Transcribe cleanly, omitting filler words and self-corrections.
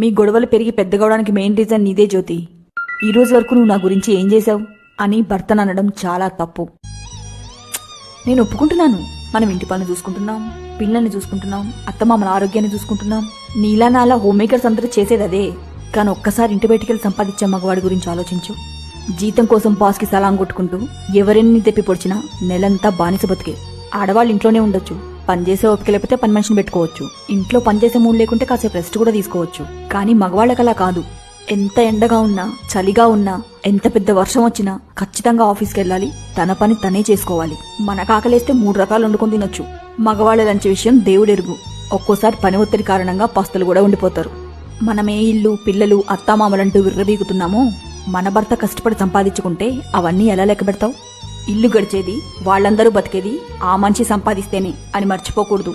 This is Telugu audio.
మీ గొడవలు పెరిగి పెద్దగవడానికి మెయిన్ రీజన్ నీదే జ్యోతి. ఈ రోజు వరకు నువ్వు నా గురించి ఏం చేశావు అని భర్తను అనడం చాలా తప్పు. నేను ఒప్పుకుంటున్నాను, మనం ఇంటి పనులు చూసుకుంటున్నాం, పిల్లల్ని చూసుకుంటున్నాం, అత్తమామల ఆరోగ్యాన్ని చూసుకుంటున్నాం. నీలా నాలా హోమ్ మేకర్స్ అందరూ చేసేది అదే. కానీ ఒక్కసారి ఇంటి బయటికెళ్ళి సంపాదించే మగవాడి గురించి ఆలోచించు. జీతం కోసం బాస్కి సలాం కొట్టుకుంటూ ఎవరెన్ని తెప్పి పొడిచినా నెలంతా బానిస బతికే. ఆడవాళ్ళు ఇంట్లోనే ఉండొచ్చు, పనిచేసే ఓపిక లేకపోతే పని మనిషిని పెట్టుకోవచ్చు, ఇంట్లో పనిచేసే మూడు లేకుంటే కాసేపు రెస్ట్ కూడా తీసుకోవచ్చు. కానీ మగవాళ్ళకలా కాదు. ఎంత ఎండగా ఉన్నా, చలిగా ఉన్నా, ఎంత పెద్ద వర్షం వచ్చినా ఖచ్చితంగా ఆఫీస్కి వెళ్ళాలి, తన పని తనే చేసుకోవాలి. మన కాకలేస్తే 3 రకాలు వండుకొని తినొచ్చు. మగవాళ్ళ లంచ్ విషయం దేవుడెరుగు. ఒక్కోసారి పని ఒత్తిడి కారణంగా పస్తులు కూడా ఉండిపోతారు. మనమే ఇల్లు, పిల్లలు, అత్తామామలంటూ విర్రవీగుతున్నామో, మన భర్త కష్టపడి సంపాదించుకుంటే అవన్నీ ఎలా లెక్క పెడతావు? ఇల్లు గడిచేది, వాళ్ళందరూ బతికేది ఆ మనిషి సంపాదిస్తేనే అని మర్చిపోకూడదు.